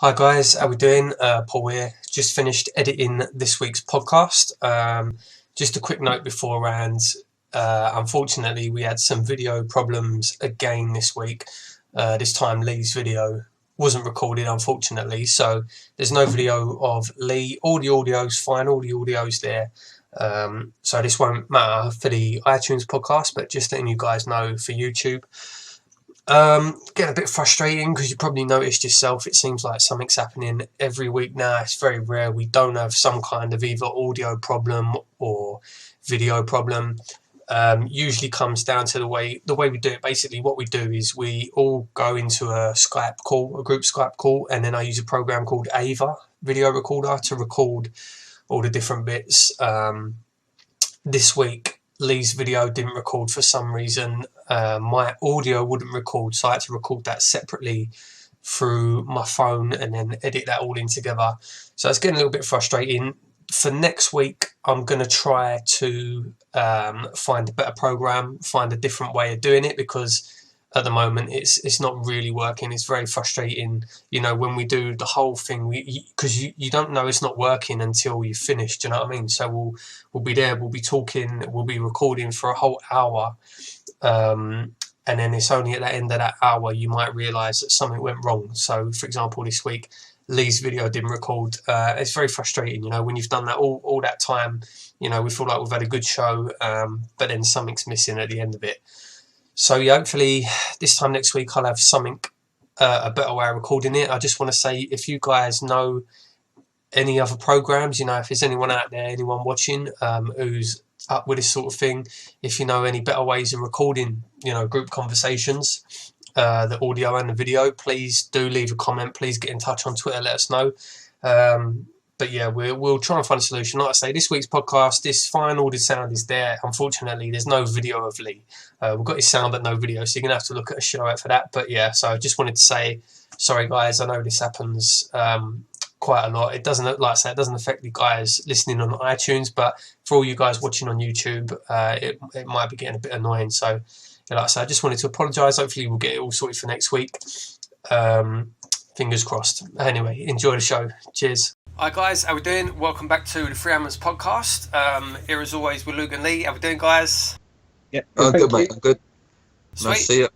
Hi guys, how we doing? Paul here. Just finished editing this week's podcast. Just a quick note beforehand. Unfortunately, we had some video problems again this week. This time Lee's video wasn't recorded, unfortunately, so there's no video of Lee. All the audio's fine, all the audio's there. So this won't matter for the iTunes podcast, but just letting you guys know for YouTube. Getting a bit frustrating because you probably noticed yourself, it seems like something's happening every week now. It's very rare we don't have some kind of either audio problem or video problem. Usually comes down to the way we do it. Basically what we do is we all go into a Skype call, a group Skype call, and then I use a program called Ava video recorder to record all the different bits. This week Lee's video didn't record for some reason. My audio wouldn't record, so I had to record that separately through my phone and then edit that all in together. So it's getting a little bit frustrating. For next week, I'm going to try to find a better program, find a different way of doing it, because at the moment it's not really working. It's very frustrating, you know, when we do the whole thing, because you don't know it's not working until you've finished, you know what I mean? So we'll be there, we'll be talking, we'll be recording for a whole hour, and then it's only at the end of that hour you might realise that something went wrong. So for example, this week Lee's video didn't record. It's very frustrating, you know, when you've done that all that time, you know, we feel like we've had a good show, but then something's missing at the end of it. So yeah, hopefully this time next week I'll have something, a better way of recording it. I just want to say, if you guys know any other programs, you know, if there's anyone out there, anyone watching, who's up with this sort of thing, if you know any better ways of recording, you know, group conversations, the audio and the video, please do leave a comment. Please get in touch on Twitter, let us know. But yeah, we'll try and find a solution. Like I say, this week's podcast is fine, all the sound is there. Unfortunately, there's no video of Lee. We've got his sound but no video, so you're going to have to look at a show out for that. But yeah, so I just wanted to say, sorry guys, I know this happens quite a lot. It doesn't, like I say, it doesn't affect the guys listening on iTunes, but for all you guys watching on YouTube, it might be getting a bit annoying. So yeah, like I say, I just wanted to apologise. Hopefully we'll get it all sorted for next week. Fingers crossed. Anyway, enjoy the show. Cheers. Hi guys, how we doing? Welcome back to the Free Hammers podcast. Here as always with Luke and Lee. How we doing, guys? Yeah, good mate. I'm good. Sweet. Nice to see you.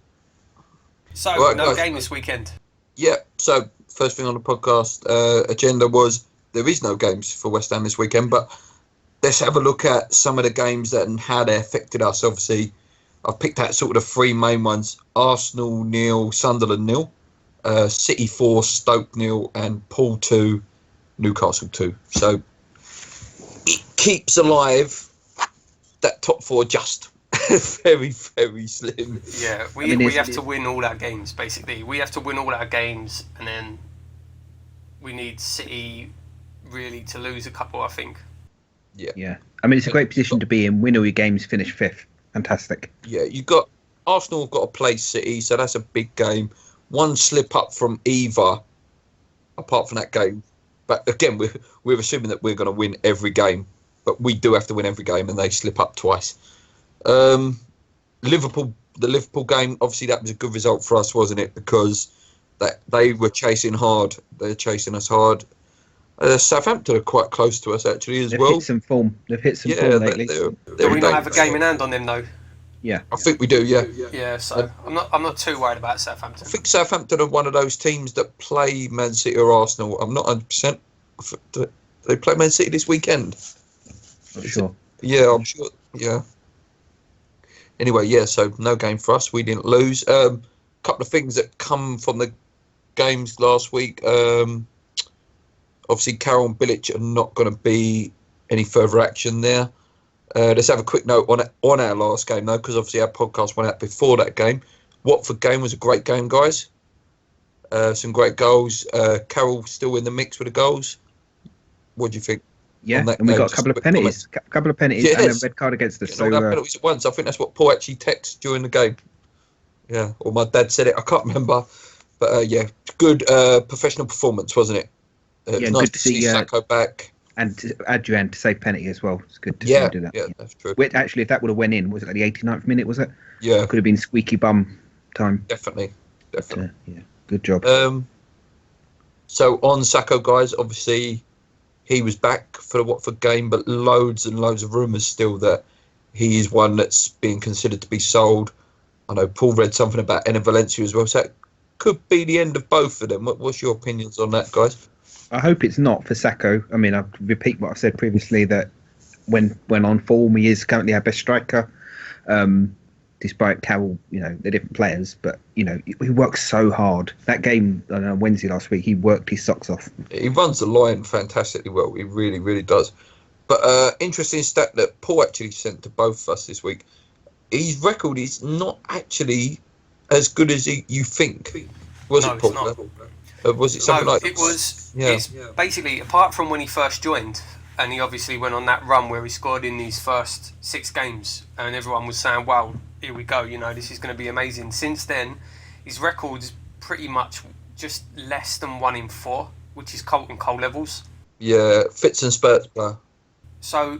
So, right, no guys. game this weekend. Yeah. So first thing on the podcast agenda was there is no games for West Ham this weekend, but let's have a look at some of the games that and how they affected us. Obviously, I've picked out sort of the three main ones: Arsenal 0, Sunderland 0, City 4, Stoke 0, and Pool 2. Newcastle 2. So it keeps alive that top four just very, very slim. Yeah, we have to win all our games, basically. We have to win all our games, and then we need City really to lose a couple, I think. Yeah. I mean, it's a great position to be in. Win all your games, finish fifth. Fantastic. Yeah, you got Arsenal have got to play City, so that's a big game. One slip up from either, apart from that game. But again, we're assuming that we're going to win every game, but we do have to win every game, and they slip up twice. The Liverpool game, obviously that was a good result for us, wasn't it? Because they were chasing hard. They're chasing us hard. Southampton are quite close to us actually as well. They've hit some form lately. Do we not have a game in hand on them though? Yeah, I think we do. Yeah. Yeah. So I'm not too worried about Southampton. I think Southampton are one of those teams that play Man City or Arsenal. I'm not 100%. Do they play Man City this weekend? Not sure. Yeah, I'm sure. Yeah. Anyway, yeah. So no game for us. We didn't lose. Couple of things that come from the games last week. Obviously, Carroll and Bilic are not going to be any further action there. Let's have a quick note on our last game, though, because obviously our podcast went out before that game. Watford game was a great game, guys. Some great goals. Carroll still in the mix with the goals. What do you think? Yeah, and we got a couple of penalties. A couple of penalties and a red card against us. So penalties at once. I think that's what Paul actually texted during the game. Yeah, or my dad said it. I can't remember. But yeah, good professional performance, wasn't it? Yeah, nice good to see Sakho back. And Adrian to save penalty as well. It's good to see him do that. Yeah, that's true. Actually, if that would have went in, was it like the 89th minute, was it? Yeah. Could have been squeaky bum time. Definitely. But, yeah, good job. So on Sakho, guys, obviously he was back for the Watford game, but loads and loads of rumours still that he is one that's being considered to be sold. I know Paul read something about Enner Valencia as well, so it could be the end of both of them. What's your opinions on that, guys? I hope it's not for Sakho. I mean, I repeat what I said previously, that when on form, he is currently our best striker. Despite Carroll, they're different players, but he works so hard. That game on Wednesday last week, he worked his socks off. He runs the line fantastically well. He really, really does. But interesting stat that Paul actually sent to both of us this week. His record is not actually as good as you think. Was it, Paul? Was it something like that? It was. Yeah. It's basically, apart from when he first joined, and he obviously went on that run where he scored in his first 6 games, and everyone was saying, wow, here we go, this is going to be amazing. Since then, his record's pretty much just less than 1 in 4, which is Colton Cole levels. Yeah, fits and spurts, bro. So,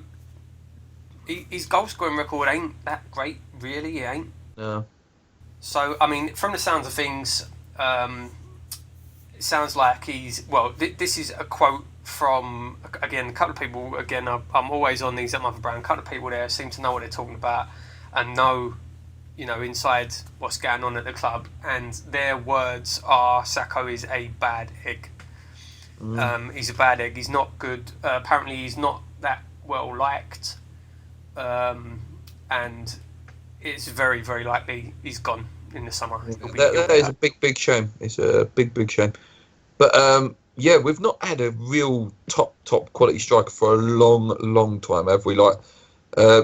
his goal scoring record ain't that great, really, it ain't. No. So, I mean, from the sounds of things, it sounds like this is a quote from, again, a couple of people, I'm always on these at Mother Brown, a couple of people there seem to know what they're talking about and know, inside what's going on at the club, and their words are Sakho is a bad egg. He's a bad egg, he's not good, apparently he's not that well liked, and it's very, very likely he's gone in the summer. That is a big shame. It's a big shame. But we've not had a real top quality striker for a long time, have we? Like,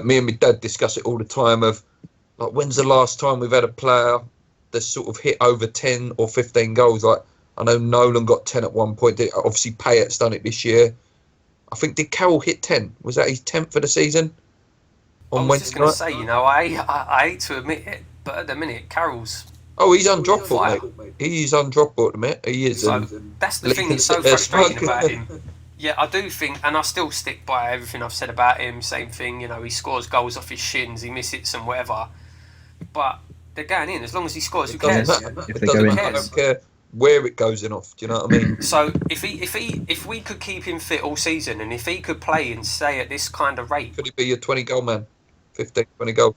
me and my dad discuss it all the time of, like, when's the last time we've had a player that's sort of hit over 10 or 15 goals? Like, I know Nolan got 10 at one point. Obviously, Payet's done it this year. I think, did Carroll hit 10? Was that his 10th for the season? I was just going to say, I hate to admit it, but at the minute, Carroll's... Oh, he's undroppable, mate. He's undroppable at the minute. He is. So, that's the thing that's so frustrating about him. Yeah, I do think, and I still stick by everything I've said about him. Same thing, he scores goals off his shins, he misses and whatever. But they're going in. As long as he scores, who cares? I don't care where it goes in off. Do you know what I mean? So if we could keep him fit all season, and if he could play and stay at this kind of rate, could he be a 20-goal man? 15, 20 goals.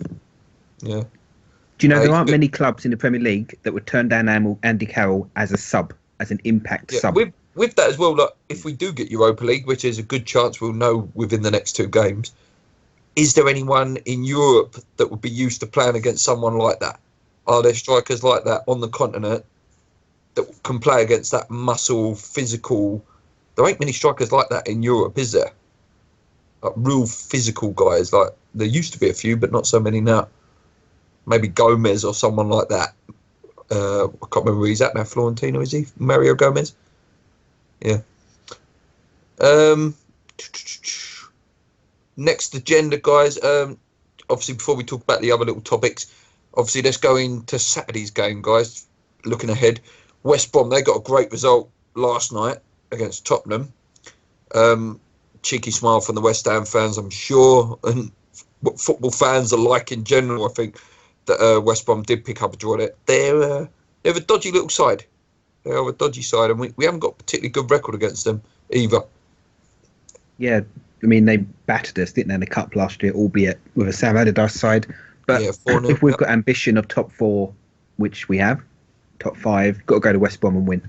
Yeah. Do you know there aren't many clubs in the Premier League that would turn down Andy Carroll as a sub, as an impact sub? With that as well, like, if we do get Europa League, which is a good chance we'll know within the next 2 games, is there anyone in Europe that would be used to playing against someone like that? Are there strikers like that on the continent that can play against that muscle, physical? There ain't many strikers like that in Europe, is there? Like, real physical guys. Like, there used to be a few, but not so many now. Maybe Gomez or someone like that. I can't remember where he's at now. Florentino, is he? Mario Gomez? Yeah. Next agenda, guys. Obviously, before we talk about the other little topics, obviously, let's go into Saturday's game, guys. Looking ahead. West Brom, they got a great result last night against Tottenham. Cheeky smile from the West Ham fans, I'm sure. And what football fans are like in general, I think, that West Brom did pick up a draw there. They're a dodgy little side. They are a dodgy side, and we haven't got a particularly good record against them either. Yeah, I mean, they battered us, didn't they, in the Cup last year, albeit with a Sam Allardyce side. But if we've got ambition of top 4, which we have, top 5, got to go to West Brom and win.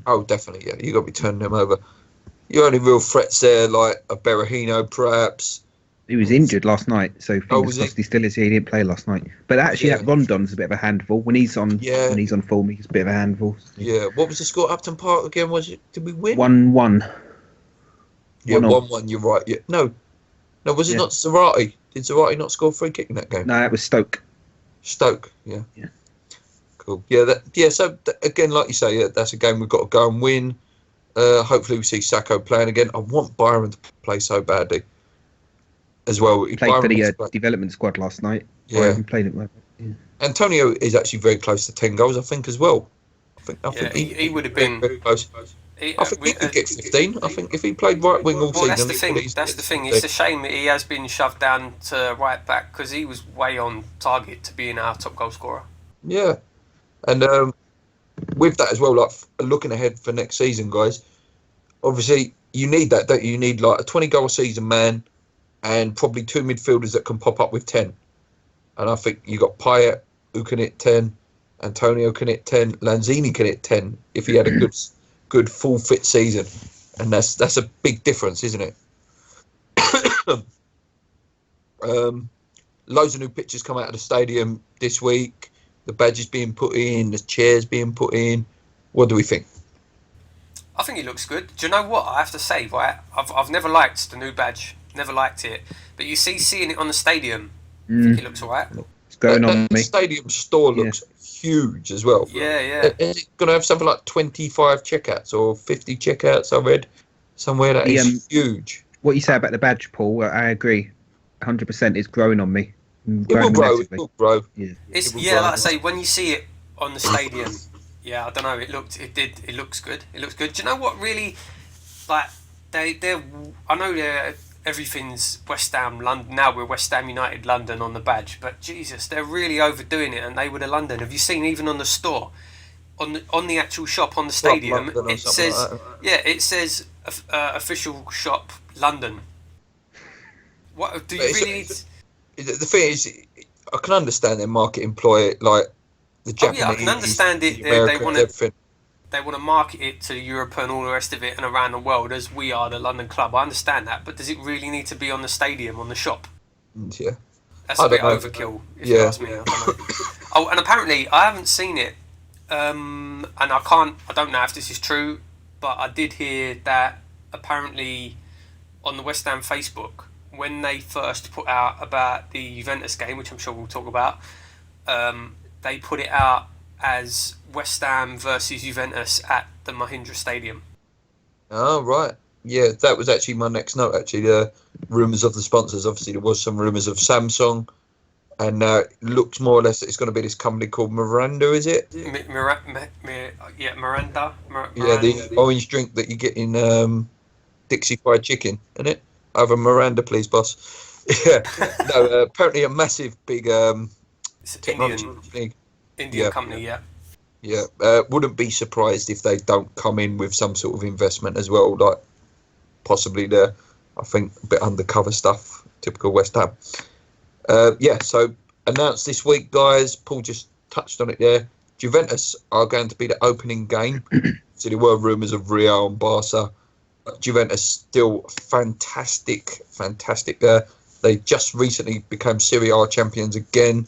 Oh, definitely, yeah. You've got to be turning them over. Your only real threats there, like a Berahino, perhaps. He was injured last night, so fingers crossed he still is here. He didn't play last night. But actually, that Rondon's a bit of a handful. When he's on form, he's a bit of a handful. Yeah. What was the score at Upton Park again? Did we win? 1-1. Yeah, 1-1. You're right. Yeah. No. Was it not Zarate? Did Zarate not score a free kick in that game? No, that was Stoke. Stoke. Yeah. Cool. Yeah. So again, like you say, that's a game we've got to go and win. Hopefully, we see Sakho playing again. I want Byron to play so badly. As well, he played for the development squad last night. Yeah, played it well. Yeah. Antonio is actually very close to 10 goals, I think, as well. I think he would have been very close. I think he could get 15. I think if he played right wing all season. That's the thing. It's a shame that he has been shoved down to right back because he was way on target to being our top goal scorer. Yeah, and with that as well, like looking ahead for next season, guys. obviously you need that, don't you? You need like a 20-goal season man and probably 2 midfielders that can pop up with 10. And I think you got Payet who can hit 10, Antonio can hit 10, Lanzini can hit 10 if he had a good full fit season, and that's a big difference, isn't it? Loads of new pictures come out of the stadium this week. The badges being put in, the chairs being put in. What do we think? I think it looks good. Do you know what I have to say? Right, I've never liked the new badge, never liked it. But you seeing it on the stadium, I think it looks alright. It's going on The me. stadium store looks huge as well. Yeah. Is it going to have something like 25 checkouts or 50 checkouts? I read somewhere that is huge. What you say about the badge, Paul, I agree. 100% is growing on me. It will grow. It will grow. Yeah. Like I say, when you see it on the stadium, I don't know. It looks good. It looks good. Do you know what really? Like they're. I know everything's West Ham London now. We're West Ham United London on the badge, but Jesus, they're really overdoing it. And they were the London. Have you seen even on the store, on the actual shop on the stadium? It says it says official shop London. What do you really need? The thing is, I can understand their marketing ploy, like the Japanese. I can understand it. They want to market it to Europe and all the rest of it and around the world as we are the London club. I understand that, but does it really need to be on the stadium, on the shop? Yeah, that's a bit overkill. If you ask me, I don't know. And apparently I haven't seen it, and I don't know if this is true, but I did hear that apparently on the West Ham Facebook, when they first put out about the Juventus game, which I'm sure we'll talk about, they put it out as West Ham versus Juventus at the Mahindra Stadium. Oh, right. Yeah, that was actually my next note, actually. The rumours of the sponsors. Obviously, there was some rumours of Samsung, and it looks more or less that it's going to be this company called Miranda, is it? Miranda. Yeah, the orange drink that you get in Dixie Fried Chicken, isn't it? I have a Miranda, please, boss. Yeah. No, apparently a massive, big technology Indian company, yeah. Yeah, wouldn't be surprised if they don't come in with some sort of investment as well, like possibly I think, a bit undercover stuff, typical West Ham. So announced this week, guys, Paul just touched on it there, Juventus are going to be the opening game. So there were rumours of Real and Barca. Juventus still fantastic. They just recently became Serie A champions again.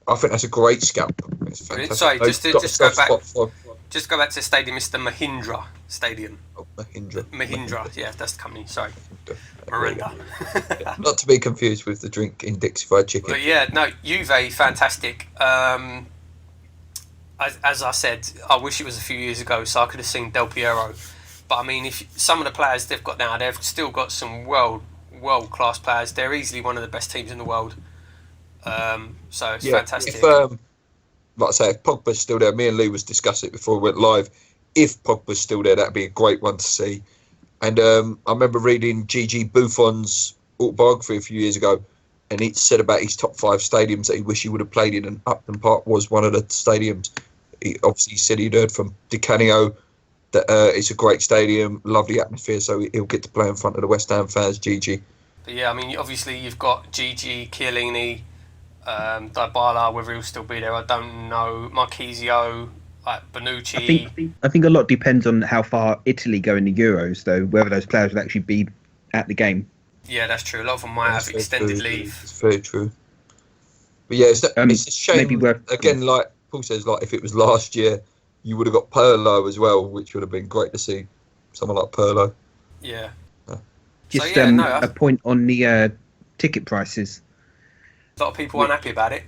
I think that's a great scalp. It's fantastic. Sorry, just go back to the stadium. It's the Mahindra Stadium. Oh, Mahindra. Yeah, that's the company. Sorry, Miranda. Not to be confused with the drink in Dixie Fried Chicken. But yeah, no, Juve, fantastic. As I said, I wish it was a few years ago so I could have seen Del Piero. But I mean, if some of the players they've got now, they've still got some world class players. They're easily one of the best teams in the world. So it's fantastic. If, like I say, if Pogba's still there, me and Lee was discussing it before we went live. If Pogba's still there, that'd be a great one to see. And I remember reading Gigi Buffon's autobiography a few years ago, and he said about his top 5 stadiums that he wished he would have played in, and Upton Park was one of the stadiums. He obviously said he'd heard from Di Canio that it's a great stadium, lovely atmosphere, so he'll get to play in front of the West Ham fans, Gigi. But yeah, I mean, obviously you've got Gigi, Chiellini, Dybala, whether he'll still be there, I don't know. Marchisio, like Bonucci. I think a lot depends on how far Italy go in the Euros, though, whether those players will actually be at the game. Yeah, that's true. A lot of them might have extended leave. It's very true. But yeah, it's a shame. Again, like Paul says, like if it was last year, you would have got Pirlo as well, which would have been great to see. Someone like Pirlo. Yeah. Just a point on the ticket prices. A lot of people aren't happy about it.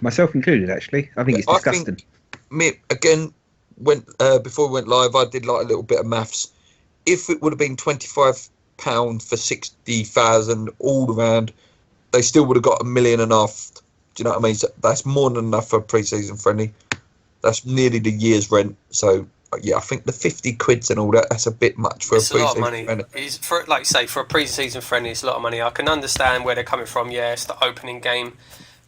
Myself included, actually. I think it's disgusting. Before we went live, I did like a little bit of maths. If it would have been £25 for 60,000 all around, they still would have got $1.5 million. Do you know what I mean? So that's more than enough for a pre-season friendly. That's nearly the year's rent. So yeah, I think the 50 quids and all that's a bit much for it's a pre-season friendly. Like you say, for a pre-season friendly, it's a lot of money. I can understand where they're coming from. Yeah, it's the opening game.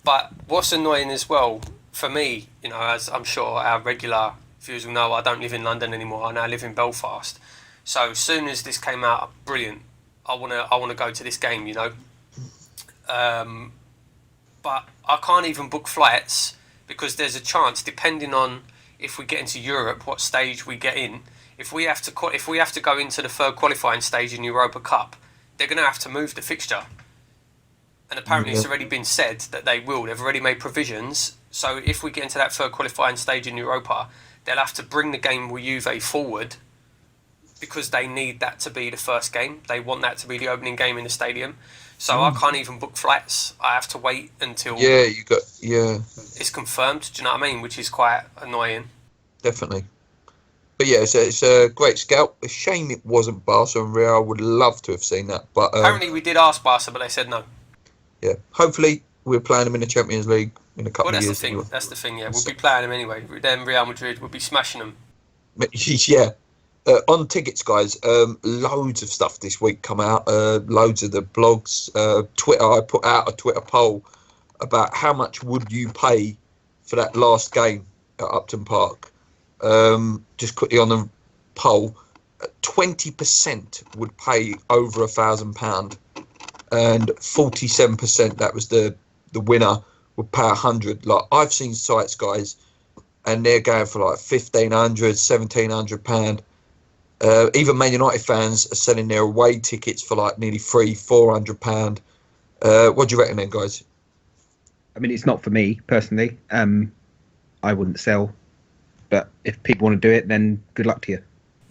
But what's annoying as well, for me, as I'm sure our regular viewers will know, I don't live in London anymore. I now live in Belfast. So as soon as this came out, brilliant. I wanna go to this game, you know. But I can't even book flights because there's a chance, depending on if we get into Europe, what stage we get in. If we have to go into the third qualifying stage in Europa Cup, they're going to have to move the fixture. And apparently it's already been said that they will. They've already made provisions. So if we get into that third qualifying stage in Europa, they'll have to bring the game with Juve forward because they need that to be the first game. They want that to be the opening game in the stadium. So I can't even book flights. I have to wait until it's confirmed. Do you know what I mean? Which is quite annoying. Definitely. But yeah, it's a great scout. A shame it wasn't Barca and Real. Would love to have seen that. But apparently we did ask Barca, but they said no. Yeah. Hopefully we're playing them in the Champions League in a couple of years. That's the thing. Yeah, we'll be playing them anyway. Then Real Madrid will be smashing them. Yeah. On tickets, guys, loads of stuff this week come out. Loads of the blogs, Twitter. I put out a Twitter poll about how much would you pay for that last game at Upton Park. Just quickly on the poll, 20% would pay over £1,000, and 47%, that was the winner, would pay 100. Like, I've seen sites, guys, and they're going for like £1,500, £1,700. Even Man United fans are selling their away tickets for like nearly £300-400. What do you reckon then, guys? I mean, it's not for me personally. I wouldn't sell, but if people want to do it, then good luck to you.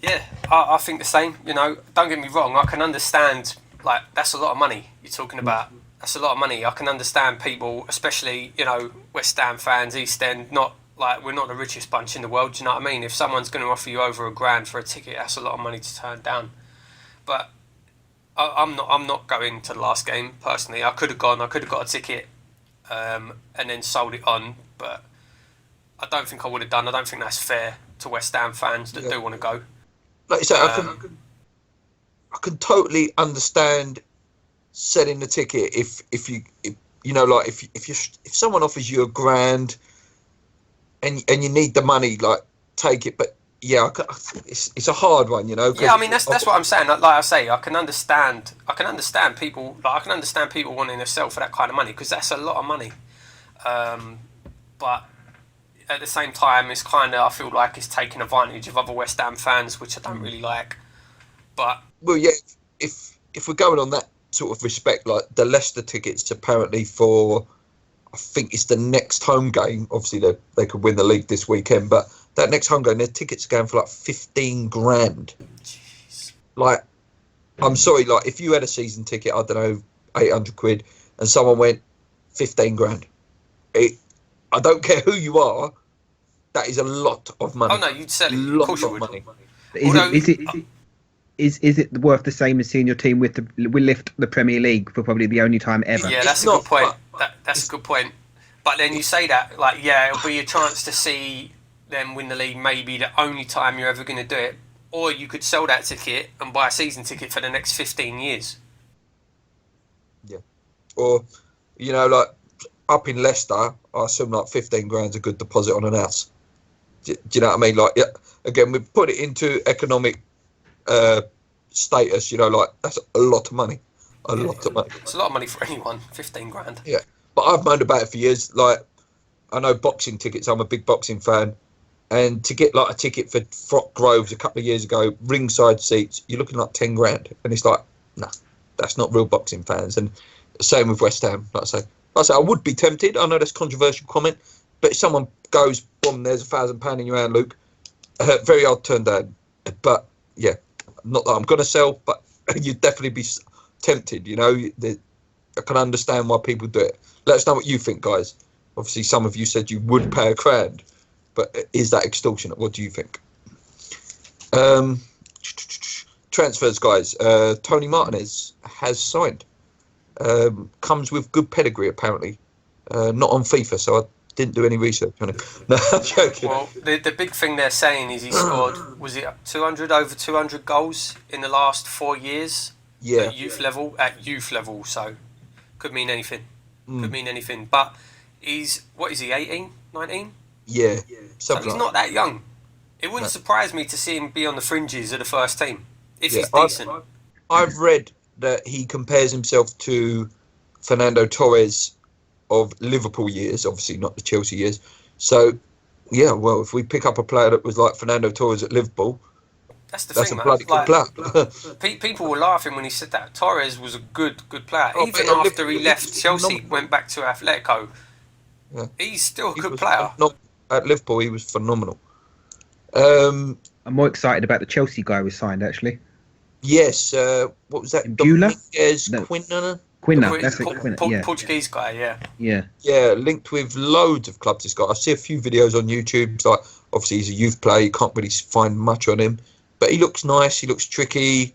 Yeah, I think the same. You know, don't get me wrong. I can understand, like, that's a lot of money you're talking about. That's a lot of money. I can understand people, especially, you know, West Ham fans, East End, not like, we're not the richest bunch in the world, do you know what I mean? If someone's going to offer you over £1,000 for a ticket, that's a lot of money to turn down. But I'm not going to the last game, personally. I could have got a ticket and then sold it on, but I don't think I would have done. I don't think that's fair to West Ham fans that do want to go. Like you say, I can totally understand selling the ticket if someone offers you £1,000 and you need the money, like, take it. But yeah, it's a hard one, you know. Yeah, I mean that's what I'm saying. Like I say, I can understand people. Like, I can understand people wanting to sell for that kind of money because that's a lot of money. But at the same time, it's kind of, I feel like it's taking advantage of other West Ham fans, which I don't really like. But well, yeah, if we're going on that sort of respect, like the Leicester tickets apparently for, I think it's the next home game. Obviously, they could win the league this weekend, but that next home game, their tickets are going for like 15 grand. Jeez. Like, I'm sorry, like, if you had a season ticket, I don't know, 800 quid, and someone went 15 grand, I don't care who you are, that is a lot of money. Oh no, you'd sell it. Of course you would. Money. Is it worth the same as seeing your team we lift the Premier League for probably the only time ever? Yeah, that's a good point. That's a good point. But then you say that, like, yeah, it'll be a chance to see them win the league, maybe the only time you're ever going to do it. Or you could sell that ticket and buy a season ticket for the next 15 years. Yeah. Or, you know, like, up in Leicester, I assume like 15 grand's a good deposit on an house. Do you know what I mean? Like, yeah, again, we put it into economic status, you know, like, that's a lot of money. A lot of money. It's a lot of money for anyone, 15 grand. Yeah. But I've moaned about it for years. Like, I know boxing tickets, I'm a big boxing fan. And to get like a ticket for Frock Groves a couple of years ago, ringside seats, you're looking like 10 grand. And it's like, nah, that's not real boxing fans. And same with West Ham, like I say, I would be tempted. I know that's a controversial comment, but if someone goes, boom, there's £1,000 in your hand, Luke, very hard to turn down. But yeah, not that I'm going to sell, but you'd definitely be tempted, you know. I can understand why people do it. Let us know what you think, guys. Obviously, some of you said you would pay £1,000, but is that extortionate? What do you think? Transfers, guys. Tony Martinez has signed. Comes with good pedigree, apparently. Not on FIFA, so I didn't do any research on it. No, I'm joking. Well, the big thing they're saying is he scored, was it over 200 goals in the last 4 years? Yeah. At youth level, so could mean anything. Could mean anything. But what is he, 18, 19? Yeah. So he's not that young. It wouldn't surprise me to see him be on the fringes of the first team. if he's decent. I've read that he compares himself to Fernando Torres of Liverpool years, obviously not the Chelsea years. So, yeah, well, if we pick up a player that was like Fernando Torres at Liverpool, That's the that's thing, a man. bloody good player. People were laughing when he said that. Torres was a good player. Oh, Even mate, after he left Chelsea, went back to Atletico, he's still a good player. At Liverpool, he was phenomenal. I'm more excited about the Chelsea guy we signed, actually. Yes, what was that? Quinna, that's it. Quinna, Portuguese guy, yeah. Linked with loads of clubs. This guy, I see a few videos on YouTube. Like, obviously, he's a youth player. You can't really find much on him, but he looks nice. He looks tricky.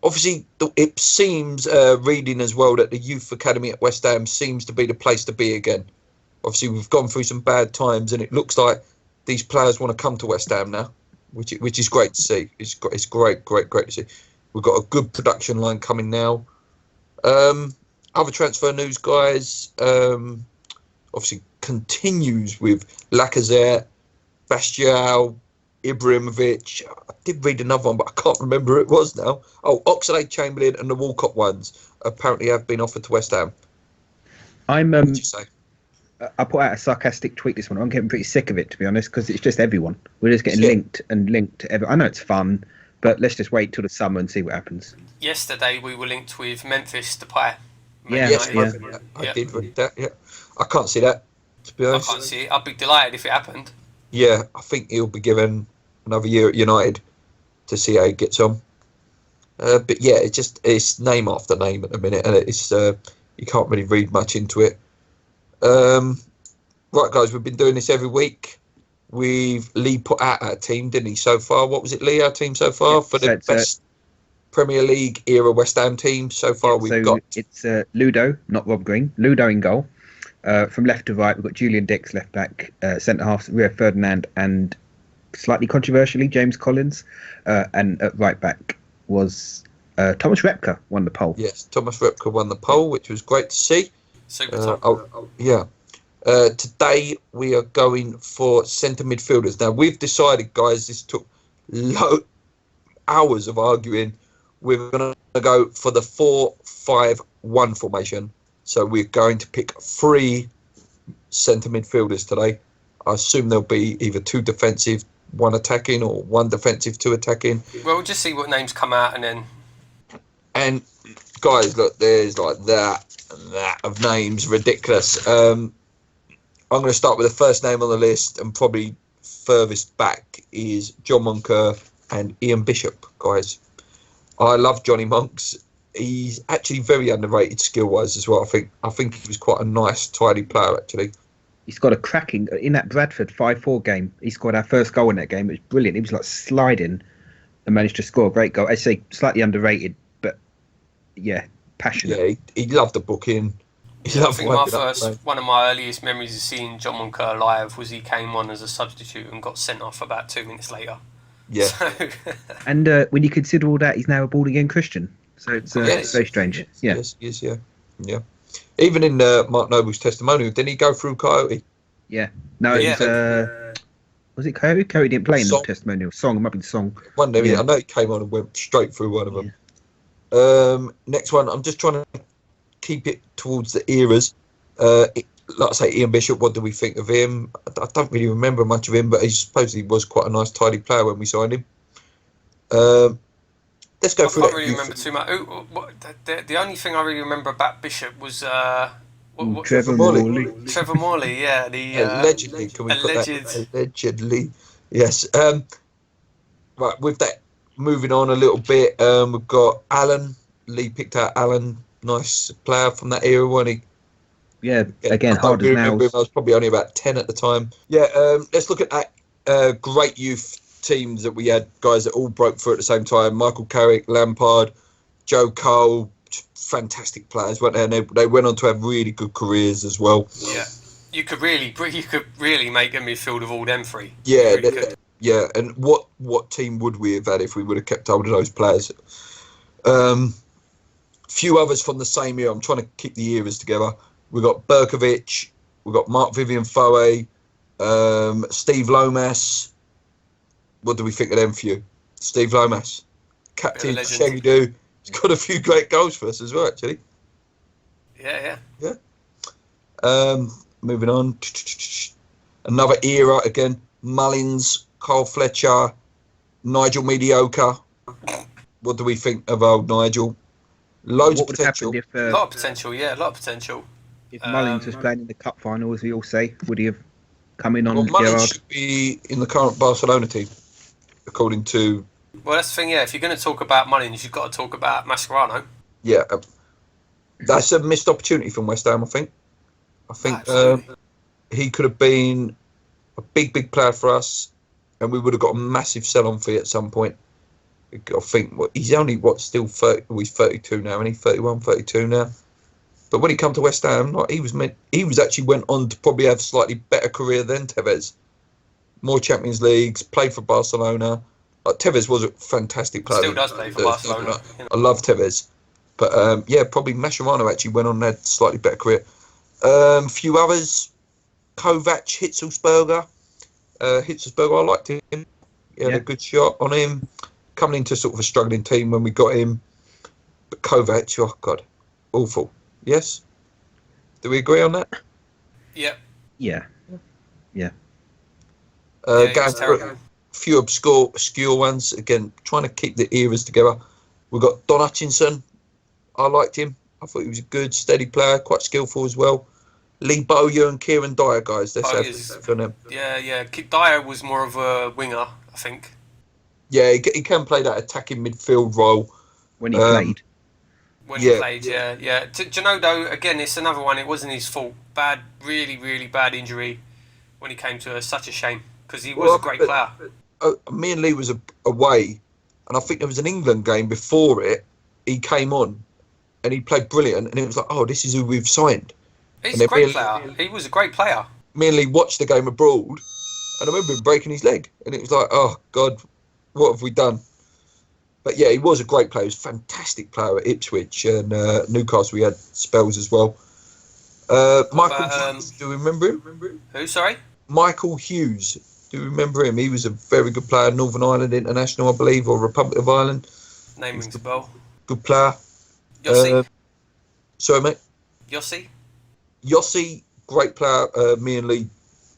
Obviously, it seems reading as well that the youth academy at West Ham seems to be the place to be again. Obviously, we've gone through some bad times, and it looks like these players want to come to West Ham now, which is great to see. It's great to see. We've got a good production line coming now. Other transfer news, guys, obviously continues with Lacazette, Bastial, Ibrahimovic. I did read another one, but I can't remember who it was now. Oh, Oxlade-Chamberlain and the Walcott ones apparently have been offered to West Ham. What did you say? I put out a sarcastic tweet this one. I'm getting pretty sick of it, to be honest, because it's just everyone. We're just getting linked to everyone. I know it's fun, but let's just wait till the summer and see what happens. Yesterday we were linked with Memphis Depay. I did read that. Yeah, I can't see that, to be honest. I can't see it. I'd be delighted if it happened. Yeah, I think he'll be given another year at United to see how he gets on. But yeah, it's name after name at the minute, and it's you can't really read much into it. Right, guys, we've been doing this every week. Lee put out our team, didn't he? So far, what was it, Lee? Our team so far for the best Premier League era West Ham team so far. It's Ludo, not Rob Green. Ludo in goal. From left to right, we've got Julian Dix left back, centre half Rio Ferdinand, and slightly controversially James Collins. And at right back was Thomas Repka won the poll. Yes, Thomas Repka won the poll, which was great to see. Super. Yeah. Today we are going for centre midfielders. Now we've decided, guys, this took hours of arguing. We're going to go for the 4-5-1 formation. So we're going to pick 3 centre midfielders today. I assume there'll be either 2 defensive, 1 attacking, or 1 defensive, 2 attacking. Well, we'll just see what names come out and then. And guys, look, there's like that and that of names, ridiculous. I'm going to start with the first name on the list, and probably furthest back is John Moncur and Ian Bishop, guys. I love Johnny Monks. He's actually very underrated skill-wise as well. I think he was quite a nice, tidy player, actually. He's got a cracking in that Bradford 5-4 game. He scored our first goal in that game. It was brilliant. He was like sliding and managed to score a great goal. I say slightly underrated, but yeah, passionate. Yeah, he loved the booking. I think one of my earliest memories of seeing John Moncur live was he came on as a substitute and got sent off about 2 minutes later. Yeah. And when you consider all that, he's now a born-again Christian. So it's very strange. Yes, yeah. Even in Mark Noble's testimonial, didn't he go through Coyote? Yeah. No, it was it Coyote? Coyote didn't play in the testimonial. Song, it might be the song. One day, I know he came on and went straight through one of them. Next one, I'm just trying to keep it towards the eras. Like I say, Ian Bishop, what do we think of him? I don't really remember much of him, but he supposedly was quite a nice, tidy player when we signed him. Let's go through that. I can't really remember too much. The only thing I really remember about Bishop was Trevor Morley. Trevor Morley, yeah. Allegedly, can we put that? Allegedly, yes. Right, with that, moving on a little bit, we've got Alan. Lee picked out Alan, nice player from that era, wasn't he? Yeah, again, hard as nails. I was probably only about 10 at the time. Yeah, let's look at that great youth teams that we had, guys that all broke through at the same time. Michael Carrick, Lampard, Joe Cole, fantastic players, weren't they? And they went on to have really good careers as well. Yeah, you could really make a midfield of all them 3. Yeah, yeah. And what team would we have had if we would have kept hold of those players? Few others from the same year. I'm trying to keep the eras together. We've got Berkovic, we've got Mark Vivian Foe, Steve Lomas. What do we think of them for you? Steve Lomas? captain, legend. Shaggy Doo. He's got a few great goals for us as well, actually. Yeah. Moving on. Another era again. Mullins, Carl Fletcher, Nigel Mediocre. What do we think of old Nigel? Loads of potential. A lot of potential, yeah, a lot of potential. If Mullins was playing in the cup final, as we all say, would he have come in on Well, Mullins Gerrard? should be in the current Barcelona team, according to... Well, that's the thing, yeah. If you're going to talk about Mullins, you've got to talk about Mascherano. Yeah, that's a missed opportunity from West Ham, I think. He could have been a big player for us, and we would have got a massive sell-on fee at some point. I think he's only still 30. Well, he's 32 now, and he's 31, 32 now. But when he come to West Ham, he was actually went on to probably have a slightly better career than Tevez. More Champions Leagues, played for Barcelona. Tevez was a fantastic player. Still does play for Barcelona. I love Tevez. But probably Mascherano actually went on and had a slightly better career. Few others, Kovac, Hitzelsberger. Hitzelsberger, I liked him. He had a good shot on him. Coming into sort of a struggling team when we got him. But Kovac, oh God, awful. Yes? Do we agree on that? Yep. Yeah. Going through a few obscure ones. Again, trying to keep the eras together. We've got Don Hutchinson. I liked him. I thought he was a good, steady player, quite skillful as well. Lee Bowyer and Kieran Dyer, guys. Let's have for them. Yeah. Dyer was more of a winger, I think. Yeah, he can play that attacking midfield role. When he played. He played, yeah. Do you know, though, again, it's another one. It wasn't his fault. Bad, really bad injury when he came to us. Such a shame, because he was a great player. Me and Lee was away, and I think there was an England game before it. He came on, and he played brilliant, and it was like, oh, this is who we've signed. He's a great player. He was a great player. Me and Lee watched the game abroad, and I remember him breaking his leg, and it was like, oh, God, what have we done? But yeah, he was a great player. He was a fantastic player at Ipswich and Newcastle. We had spells as well. Michael Hughes, do you remember him? Who, sorry? Michael Hughes. Do you remember him? He was a very good player. Northern Ireland International, I believe, or Republic of Ireland. Name rings a bell. Good player. Yossi? Sorry, mate? Yossi, great player. Me and Lee,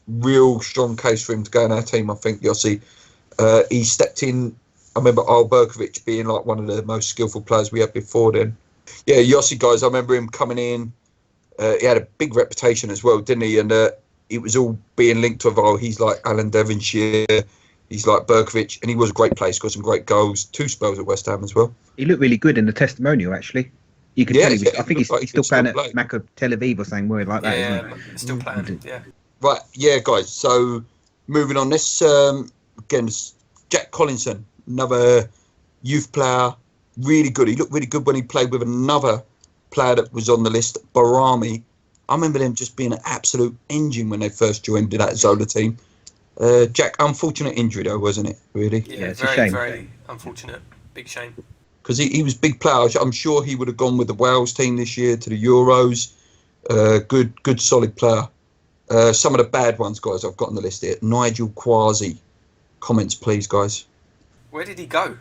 real strong case for him to go in our team, I think, Yossi. He stepped in. I remember Al Berkovic being like one of the most skillful players we had before then. Yeah, Yossi, guys, I remember him coming in. He had a big reputation as well, didn't he? And it was all being linked to, he's like Alan Devonshire, he's like Berkovic, and he was a great player. He's got some great goals, 2 spells at West Ham as well. He looked really good in the testimonial, actually. You could tell I think he's still playing at Macca Tel Aviv or something weird like that, isn't he? Still playing, yeah. Right, yeah, guys, so moving on. This, again, Jack Collinson, another youth player, really good. He looked really good when he played with another player that was on the list, Barami. I remember them just being an absolute engine when they first joined that Zola team. Jack, unfortunate injury though, wasn't it, really? Yeah, it's a shame. Very unfortunate. Big shame. Because he was a big player. I'm sure he would have gone with the Wales team this year to the Euros. Good, solid player. Some of the bad ones, guys, I've got on the list here. Nigel Quasi. Comments, please, guys. Where did he go?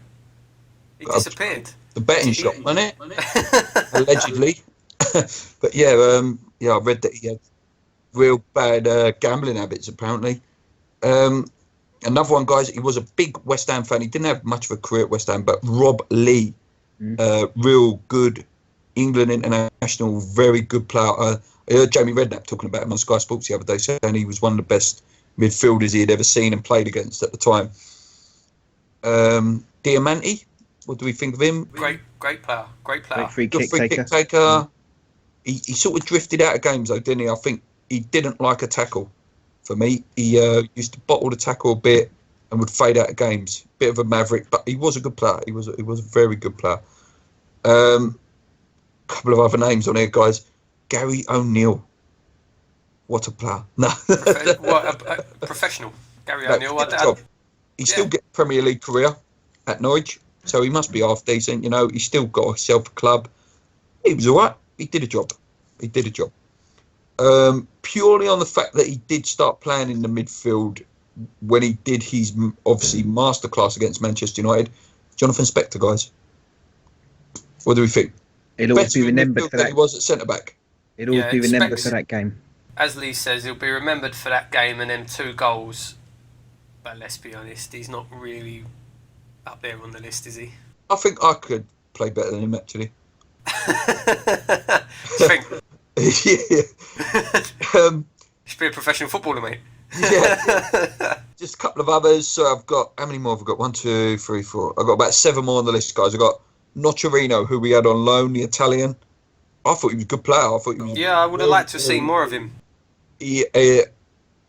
He disappeared. The betting shop, wasn't it? Allegedly. But yeah, I read that he had real bad gambling habits, apparently. Another one, guys, he was a big West Ham fan. He didn't have much of a career at West Ham, but Rob Lee, real good England international, very good player. I heard Jamie Redknapp talking about him on Sky Sports the other day, saying he was one of the best midfielders he had ever seen and played against at the time. Diamante, what do we think of him? Great player. Great free good kick free taker. kick taker. He sort of drifted out of games though, didn't he? I think he didn't like a tackle. For me, he used to bottle the tackle a bit and would fade out of games. Bit of a maverick, but he was a good player. He was a very good player. Couple of other names on here, guys. Gary O'Neill. What a player! No, professional. Gary O'Neill. He still get Premier League career at Norwich, so he must be half decent. You know, he still got himself a club. He was all right. He did a job. Purely on the fact that he did start playing in the midfield when he did his obviously masterclass against Manchester United. Jonathan Spector, guys. What do we think? He'll always be remembered for that. He was at centre back. He'll always be remembered for that game. As Lee says, he'll be remembered for that game and them 2 goals. But let's be honest, he's not really up there on the list, is he? I think I could play better than him, actually. Do you think? Yeah. Should be a professional footballer, mate. Yeah. Just a couple of others. So I've got, how many more have I got? 1, 2, 3, 4. I've got about 7 more on the list, guys. I've got Nocerino, who we had on loan, the Italian. I thought he was a good player. I would have liked to see more of him.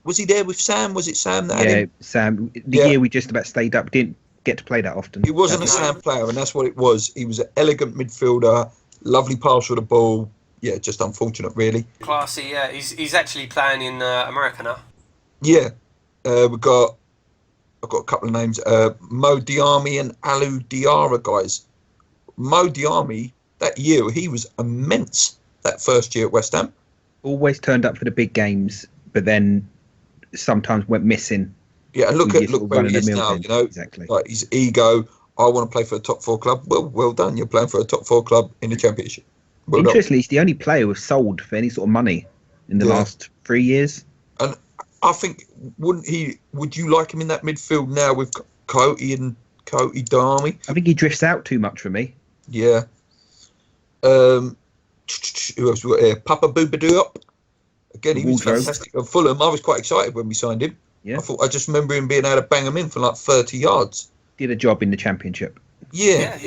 Was he there with Sam? Was it Sam that had him? Sam. The year we just about stayed up, didn't get to play that often. He wasn't a Sam player, and that's what it was. He was an elegant midfielder, lovely pass with the ball. Yeah, just unfortunate, really. Classy, yeah. He's actually playing in America now. Yeah. I've got a couple of names. Mo Diarmi and Alou Diarra, guys. Mo Diarmi, that year, he was immense that first year at West Ham. Always turned up for the big games, but then sometimes went missing. Yeah, and look where he is now, you know. Exactly. Like his ego, I want to play for a top 4 club. Well done. You're playing for a top 4 club in the Championship. Well Interestingly, he's the only player who's sold for any sort of money in the last 3 years. And I think, would you like him in that midfield now with Coyote and Coyote Darmy? I think he drifts out too much for me. Yeah. Who else we got here? Papa Boubadoup. Again, he was fantastic at Fulham. I was quite excited when we signed him. Yeah. I just remember him being able to bang him in for like 30 yards. Did a job in the Championship. Yeah.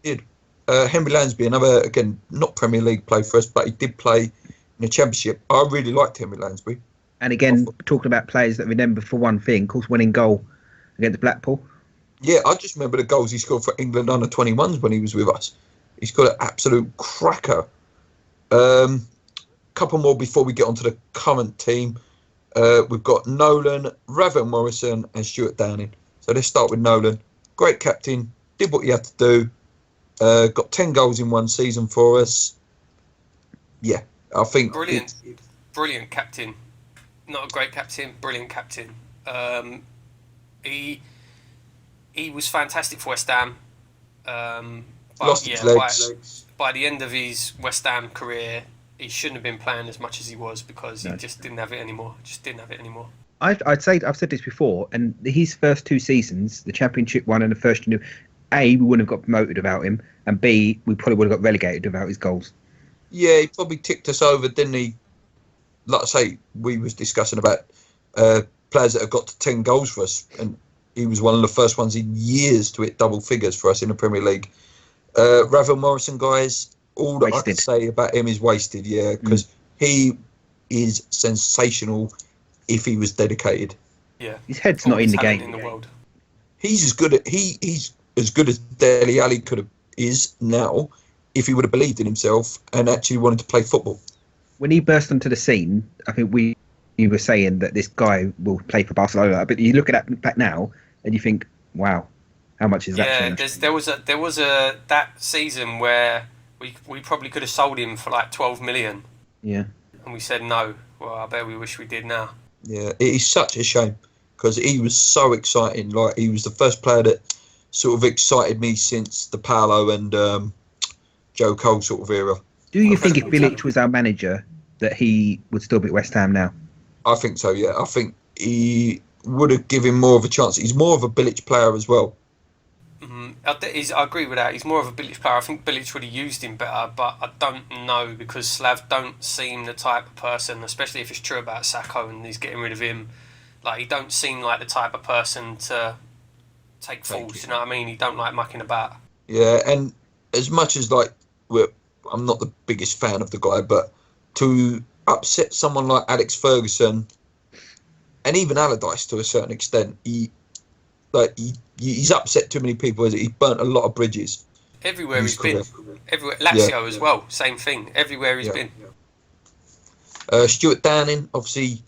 Did. Henry Lansby, another, again, not Premier League play for us, but he did play in the Championship. I really liked Henry Lansby. And again, talking about players that remember for one thing, of course, winning goal against Blackpool. Yeah, I just remember the goals he scored for England under 21s when he was with us. He's got an absolute cracker. Couple more before we get onto the current team. We've got Nolan, Ravel Morrison, and Stuart Downing. So let's start with Nolan. Great captain, did what he had to do. Got 10 goals in one season for us. Yeah, I think... Brilliant captain. Not a great captain, brilliant captain. He was fantastic for West Ham. Lost his legs. By the end of his West Ham career, he shouldn't have been playing as much as he was because he just didn't have it anymore. I'd say, I've said this before, and his first 2 seasons, the Championship one and the first year, A, we wouldn't have got promoted without him, and B, we probably would have got relegated without his goals. Yeah, he probably ticked us over, didn't he? Like I say, we was discussing about players that have got to 10 goals for us, and he was one of the first ones in years to hit double figures for us in the Premier League. Ravel Morrison, guys, all that I can say about him is wasted, because he is sensational if he was dedicated. Yeah, his head's not in the game. In the world. He's as good as Dele Alli is now if he would have believed in himself and actually wanted to play football. When he burst onto the scene, I think you were saying that this guy will play for Barcelona, but you look at that back now and you think, wow, how much is that? Yeah, there was that season where we probably could have sold him for like 12 million. Yeah. And we said no. Well, I bet we wish we did now. Yeah, it is such a shame because he was so exciting. Like, he was the first player that sort of excited me since the Paolo and Joe Cole sort of era. Do you think if Bilic was our manager that he would still be at West Ham now? I think so, yeah. I think he would have given more of a chance. He's more of a Bilic player as well. I agree with that. He's more of a Bilic player. I think Bilic would have used him better, but I don't know because Slav don't seem the type of person, especially if it's true about Sakho and he's getting rid of him. Like, he don't seem like the type of person to take fools. You know what I mean? He don't like mucking about. Yeah, and as much as I'm not the biggest fan of the guy, but to upset someone like Alex Ferguson and even Allardyce to a certain extent, he's upset too many people. He's burnt a lot of bridges. Everywhere he's been. Everywhere. Lazio as well, same thing. Everywhere he's been. Stuart Downing obviously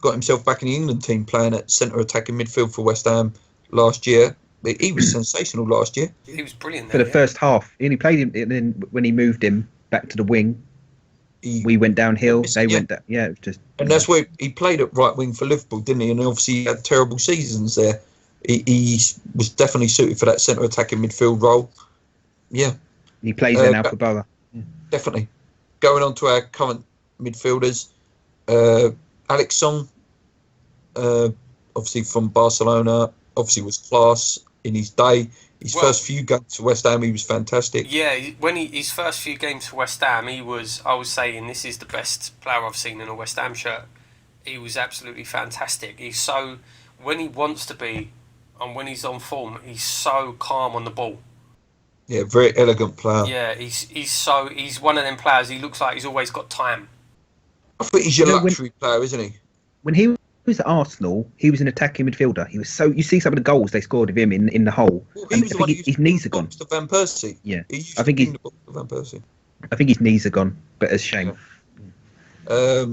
got himself back in the England team playing at centre attacking midfield for West Ham last year. He was sensational last year. He was brilliant for the first half. He only played him, and then when he moved him back to the wing, we went downhill. They went down. Yeah, it was just. And that's where he played at right wing for Liverpool, didn't he? And obviously he had terrible seasons there. He was definitely suited for that centre attacking midfield role. Yeah. He plays there now for Borough. Definitely. Going on to our current midfielders, Alex Song, obviously from Barcelona, obviously was class in his day. His first few games for West Ham, he was fantastic. Yeah, when his first few games for West Ham, I was saying this is the best player I've seen in a West Ham shirt. He was absolutely fantastic. He's so, when he wants to be, and when he's on form, he's so calm on the ball. Yeah, very elegant player. Yeah, he's one of them players. He looks like he's always got time. I think he's your luxury player, isn't he? When he was at Arsenal, he was an attacking midfielder. He was so. You see some of the goals they scored of him in the hole. Well, he was the one his knees are gone. To Van Persie. Yeah, I think he's Van Persie. I think his knees are gone, but it's a shame. Yeah.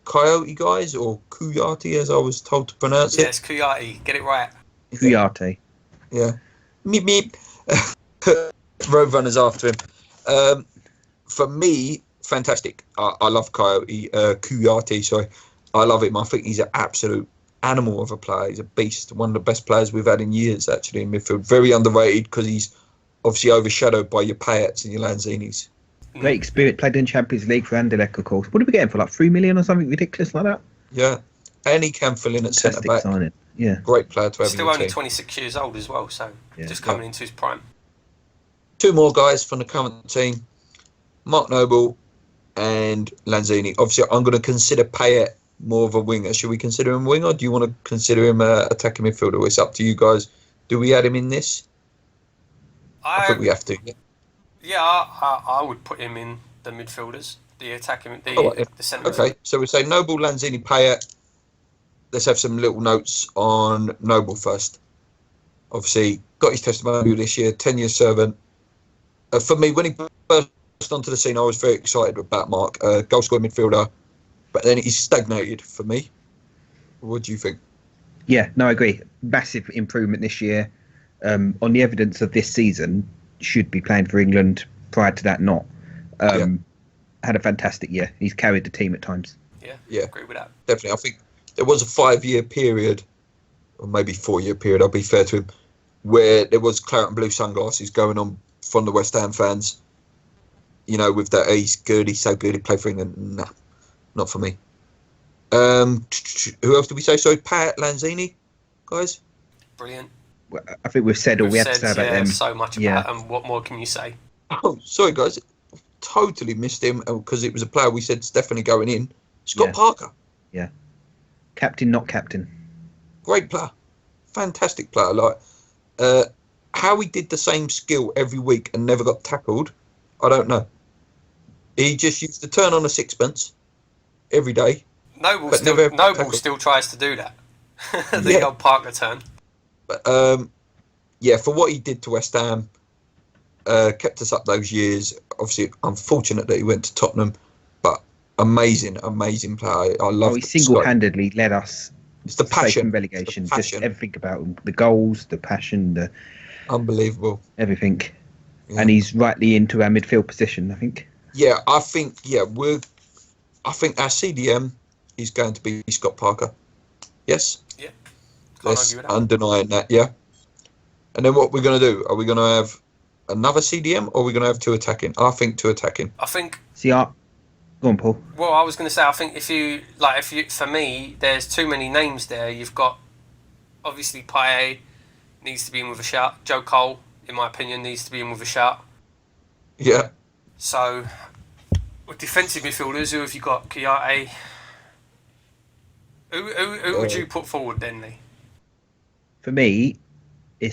Coyote guys, or Kuyati as I was told to pronounce it. Yes, Kuyati. Get it right. Kuyate. Yeah. Meep meep. Roadrunners after him. For me, fantastic. I love Coyote. Kuyati, sorry. I love him. I think he's an absolute animal of a player. He's a beast. One of the best players we've had in years, actually, in midfield. Very underrated because he's obviously overshadowed by your Payets and your Lanzinis. Great experience. Played in Champions League for Anderlecht, of course. What did we get him for? Like 3 million or something ridiculous like that? Yeah. And he can fill in at centre back. Signing. Yeah. Great player to have Still only 26 years old as well, so just coming into his prime. Two more guys from the current team, Mark Noble and Lanzini. Obviously, I'm going to consider Payet more of a winger. Should we consider him a winger, or do you want to consider him an attacking midfielder? It's up to you guys. Do we add him in this? I think we have to. Yeah, I would put him in the midfielders, the attacking, the centre. Okay, so we say Noble, Lanzini, Payet. Let's have some little notes on Noble first. Obviously, got his testimonial this year, 10-year servant. For me, when he burst onto the scene, I was very excited about Mark. Goal-scoring midfielder, but then he's stagnated for me. What do you think? Yeah, no, I agree. Massive improvement this year. On the evidence of this season, should be playing for England. Prior to that, not. Had a fantastic year. He's carried the team at times. Yeah, agree with that. Definitely. I think there was a 5-year period, or maybe 4-year period, I'll be fair to him, where there was claret and blue sunglasses going on from the West Ham fans. You know, with that, he's good, he's so good, he played for England. Nah, not for me. Who else did we say? Sorry, Pat Lanzini, guys? Brilliant. Well, I think we've said all we have to say about them. So much about them. What more can you say? Oh, sorry, guys. Totally missed him because it was a player we said's definitely going in. Scott Parker. Yeah. Captain, not captain. Great player. Fantastic player. Like, how he did the same skill every week and never got tackled, I don't know. He just used to turn on a sixpence every day. Noble still tries to do that. The old Parker turn. But for what he did to West Ham, kept us up those years. Obviously, unfortunate that he went to Tottenham, but amazing player. I love. He single-handedly led us. It's the passion, relegation. Just everything about him, the goals, the passion, the unbelievable, everything. Yeah. And he's rightly into our midfield position, I think. Yeah, I think our CDM is going to be Scott Parker. Yes. Yeah. Let's undenying that. Yeah. And then what we're going to do? Are we going to have another CDM, or are we going to have two attacking? I think two attacking. Go on, Paul. Well, I was going to say, I think for me, there's too many names there. You've got, obviously, Payet needs to be in with a shout. Joe Cole, in my opinion, needs to be in with a shout. Yeah. So, with defensive midfielders, who have you got? Kuyate. Who would you put forward then, Lee? For me, I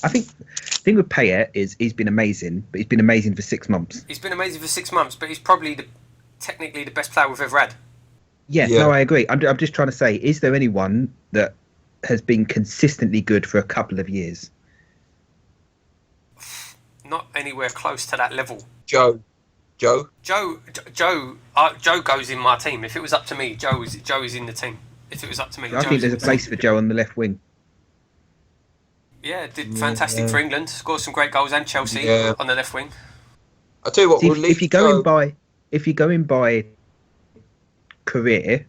think the thing with Payet is he's been amazing, but he's been amazing for 6 months. He's been amazing for 6 months, but he's probably technically the best player we've ever had. Yeah, no, I agree. I'm just trying to say, is there anyone that has been consistently good for a couple of years? Not anywhere close to that level. Joe goes in my team. If it was up to me, Joe is in the team. If it was up to me, I think there's a place for Joe on the left wing. Yeah, did fantastic for England. Scored some great goals and Chelsea on the left wing. I tell you what, if you go in by career,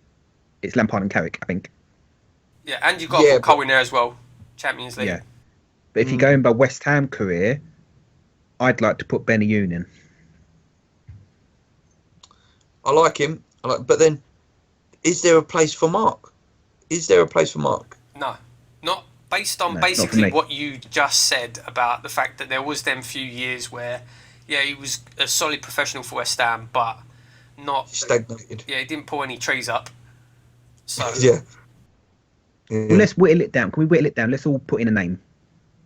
it's Lampard and Carrick, I think. Yeah, and you've got to put Cole in there as well. Champions League. Yeah. But if you're going by West Ham career, I'd like to put Benny Yoon in. I like him. But then, is there a place for Mark? No, not based on No, basically not what you just said about the fact that there was them few years where, he was a solid professional for West Ham, but not stagnated. Yeah, he didn't pull any trees up. So yeah. Well, let's whittle it down. Can we whittle it down? Let's all put in a name.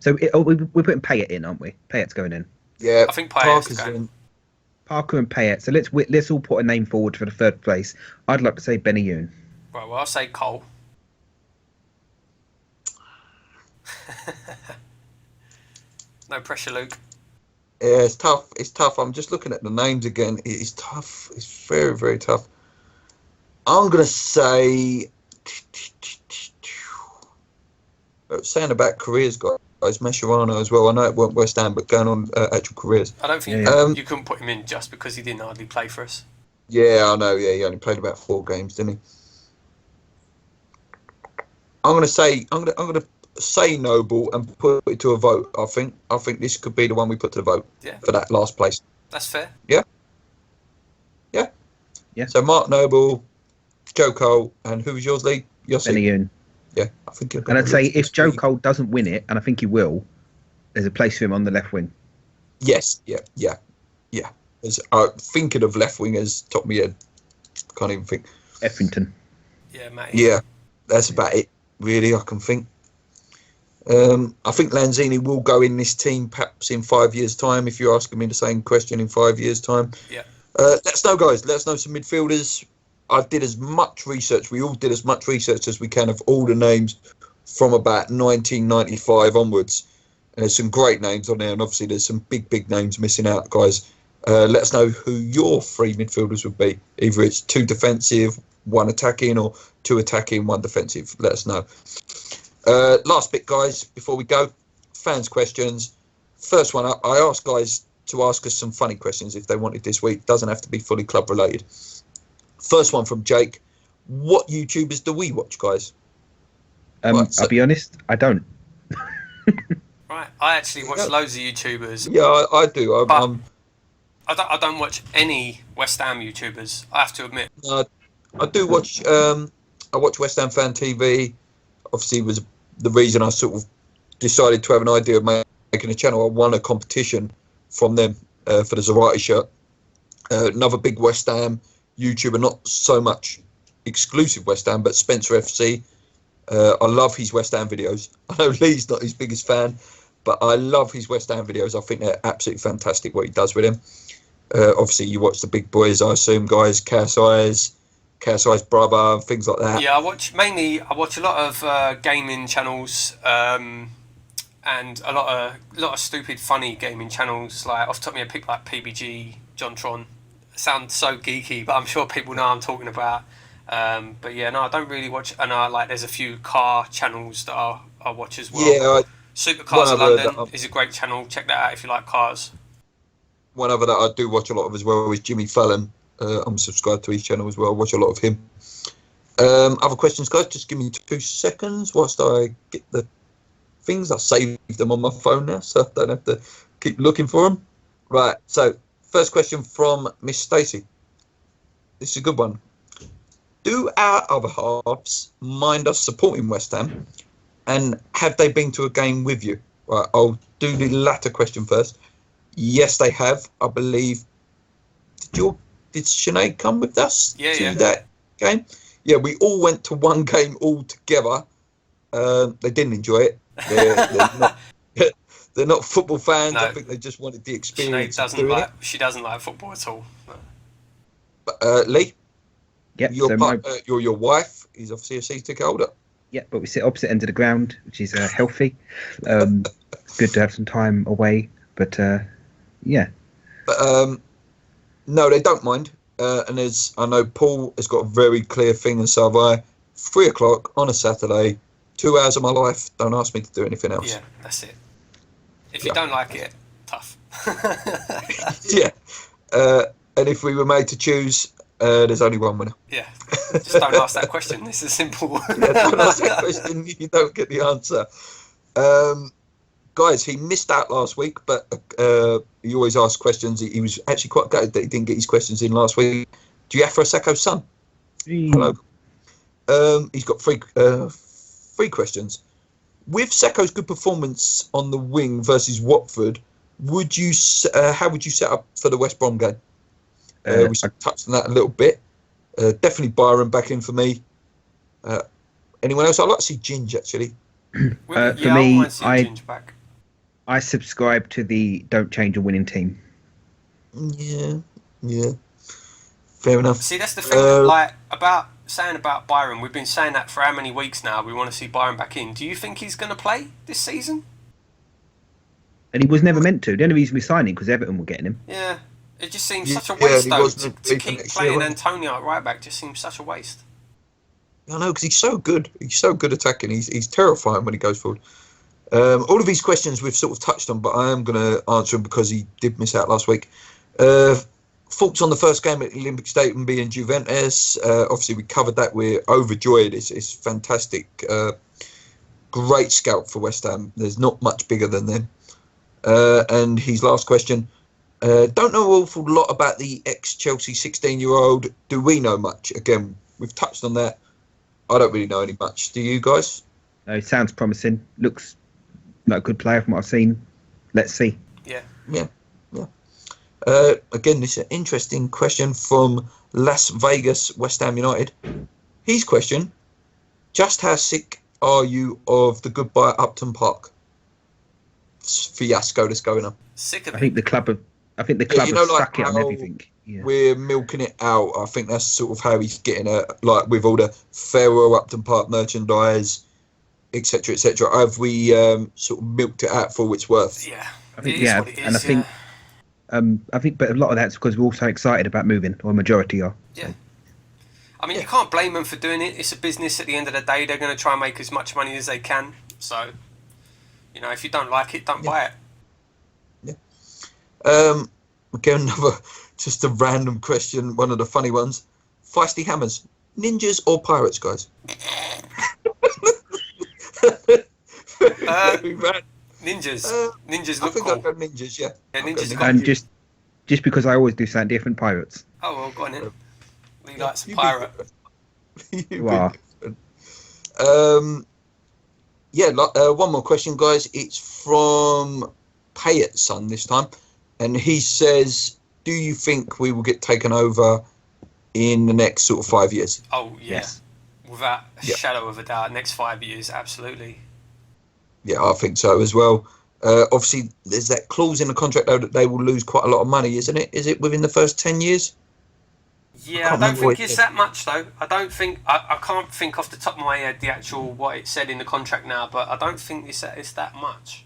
So we're putting Payet in, aren't we? Payet's going in. Yeah, I think Payet's going in. Parker and Payet. So let's all put a name forward for the third place. I'd like to say Benny Yoon. Right, well, I'll say Cole. No pressure, Luke. Yeah, it's tough. I'm just looking at the names again. It is tough. It's very, very tough. I'm going to say... saying about careers, guys, Mascherano as well. I know it weren't West Ham, but going on actual careers. I don't think you couldn't put him in just because he didn't hardly play for us. Yeah, I know. Yeah, he only played about 4 games, didn't he? I'm going to say Noble and put it to a vote. I think this could be the one we put to the vote for that last place. That's fair. Yeah. So Mark Noble, Joe Cole, and who was yours, Lee? Benny Yoon. Yeah, I think. And I'd say if Joe Cole doesn't win it, and I think he will, there's a place for him on the left wing. Yes. Yeah. As thinking of left wingers, top of my head, can't even think. Effington. Yeah, mate. Yeah, that's about it. Really, I can think. I think Lanzini will go in this team perhaps in 5 years' time. If you're asking me the same question in 5 years' time. Yeah. Let us know, guys. Let us know some midfielders. I did as much research. We all did as much research as we can of all the names from about 1995 onwards. And there's some great names on there, and obviously there's some big names missing out, guys. Let us know who your 3 midfielders would be. Either it's 2 defensive, 1 attacking, or 2 attacking, 1 defensive. Let us know. Last bit, guys, before we go. Fans' questions. First one up, I asked guys to ask us some funny questions if they wanted this week. Doesn't have to be fully club related. First one from Jake. What YouTubers do we watch, guys? I'll be honest, I don't. Right, I actually watch loads of YouTubers. Yeah, I do. I don't watch any West Ham YouTubers, I have to admit. I do watch. I watch West Ham Fan TV. Obviously, was the reason I sort of decided to have an idea of making a channel. I won a competition from them for the Zarate shirt. Another big West Ham YouTuber, not so much exclusive West Ham, but Spencer FC. I love his West Ham videos. I know Lee's not his biggest fan, but I love his West Ham videos. I think they're absolutely fantastic what he does with them. Obviously, you watch the big boys, I assume, guys. Cassi's brother, things like that. Yeah, I watch a lot of gaming channels, and a lot of stupid, funny gaming channels. Like off the top of my head, pick like PBG, Jontron. Sounds so geeky, but I'm sure people know what I'm talking about. But yeah, no, I don't really watch. And there's a few car channels that I watch as well. Yeah, Supercars of London is a great channel. Check that out if you like cars. One other that I do watch a lot of as well is Jimmy Fallon. I'm subscribed to his channel as well. I watch a lot of him. Other questions, guys? Just give me 2 seconds whilst I get the things. I saved them on my phone now, so I don't have to keep looking for them. Right, so first question from Miss Stacey. This is a good one. Do our other halves mind us supporting West Ham? And have they been to a game with you? Right, I'll do the latter question first. Yes, they have. I believe. Did Sinead come with us to that game? Yeah, we all went to one game all together. They didn't enjoy it. They're not football fans. No. I think they just wanted the experience. She doesn't like football at all. No. But, Lee? Yep, your wife is obviously a season ticket holder. Yeah, but we sit opposite end of the ground, which is healthy. It's good to have some time away, but yeah. But no, they don't mind. And I know Paul has got a very clear thing, and so have I. 3 o'clock on a Saturday, 2 hours of my life. Don't ask me to do anything else. Yeah, that's it. If you don't like it, tough. Yeah. And if we were made to choose, There's only one winner. Yeah, just don't ask that question. This is simple. Yeah, don't ask that question. You don't get the answer. Guys, he missed out last week, but he always asks questions. He was actually quite gutted that he didn't get his questions in last week. Do you have for Sakho's son? Hello. He's got three questions. With Sakho's good performance on the wing versus Watford, how would you set up for the West Brom game? We touched on that a little bit. Definitely Byron back in for me. Anyone else? I'd like to see Ginge, actually. For me, I subscribe to the don't change a winning team. Yeah. Fair enough. See, that's the thing, about Byron. We've been saying that for how many weeks now? We want to see Byron back in. Do you think he's going to play this season? And he was never meant to. The only reason we're signing because Everton were getting him. Yeah. It just seems such a waste, though. To keep playing Antonio at right back just seems such a waste. I know, because he's so good. He's so good attacking. He's terrifying when he goes forward. All of these questions we've sort of touched on, but I am going to answer them because he did miss out last week. Thoughts on the first game at Olympic Stadium being Juventus? Obviously, we covered that. We're overjoyed. It's fantastic. Great scout for West Ham. There's not much bigger than them. And his last question. Don't know an awful lot about the ex-Chelsea 16-year-old. Do we know much? Again, we've touched on that. I don't really know any much. Do you guys? No, it sounds promising. Looks like a good player from what I've seen. Let's see. Yeah. Again, this is an interesting question from Las Vegas, West Ham United. His question, just how sick are you of the goodbye at Upton Park fiasco that's going on? Sick of it. I think the club have stuck it on everything. Yeah. We're milking it out. I think that's sort of how he's getting with all the farewell Upton Park merchandise, etc., etc. Have we sort of milked it out for what it's worth? Yeah, I think, I think, but a lot of that's because we're all so excited about moving, or a majority are. Yeah. I mean, you can't blame them for doing it. It's a business at the end of the day. They're going to try and make as much money as they can. So, if you don't like it, don't buy it. Yeah. Again, another just a random question, one of the funny ones. Feisty Hammers, ninjas or pirates, guys? Ninjas. Ninjas I look think cool. I'll go ninjas, yeah. Ninjas are And cool. just because I always do something different, pirates. Oh, well, go on in. Lee likes a pirate. Wow. One more question, guys. It's from Payet's son this time. And he says, do you think we will get taken over in the next sort of 5 years? Oh, yeah. Yes. Without a shadow of a doubt. Next 5 years, absolutely. Yeah, I think so as well. Obviously, there's that clause in the contract, though, that they will lose quite a lot of money, isn't it? Is it within the first 10 years? Yeah, I don't think it's that much, though. I don't think... I can't think off the top of my head the actual what it said in the contract now, but I don't think it's that much.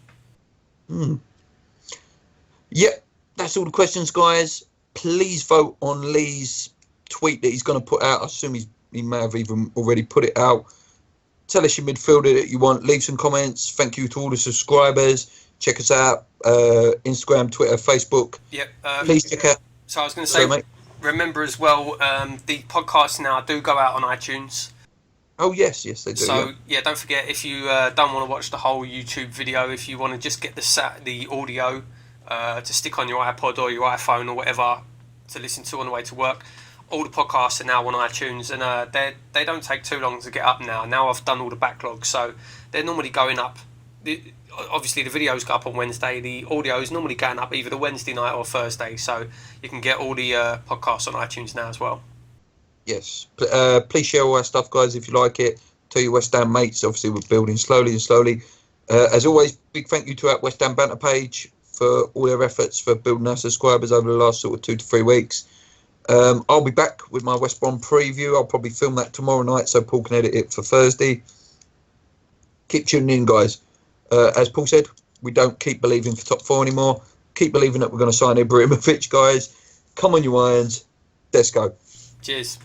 Yeah, that's all the questions, guys. Please vote on Lee's tweet that he's going to put out. I assume he may have even already put it out. Tell us your midfielder that you want. Leave some comments. Thank you to all the subscribers. Check us out. Instagram, Twitter, Facebook. Yep. Please check out. So I was going to say, mate. Remember as well, the podcasts now do go out on iTunes. Oh, yes, they do. So, don't forget, if you don't want to watch the whole YouTube video, if you want to just get the audio to stick on your iPod or your iPhone or whatever to listen to on the way to work, all the podcasts are now on iTunes, and they don't take too long to get up now. Now I've done all the backlog, so they're normally going up. Obviously, the videos go up on Wednesday. The audio is normally going up either the Wednesday night or Thursday, so you can get all the podcasts on iTunes now as well. Yes. Please share all our stuff, guys, if you like it. Tell your West Ham mates. Obviously, we're building slowly and slowly. As always, big thank you to our West Ham banter page for all their efforts for building our subscribers over the last sort of 2 to 3 weeks. I'll be back with my West Brom preview. I'll probably film that tomorrow night so Paul can edit it for Thursday. Keep tuning in, guys. As Paul said, we don't keep believing for top 4 anymore. Keep believing that we're going to sign Ibrahimovic, guys. Come on, you Irons. Let's go. Cheers.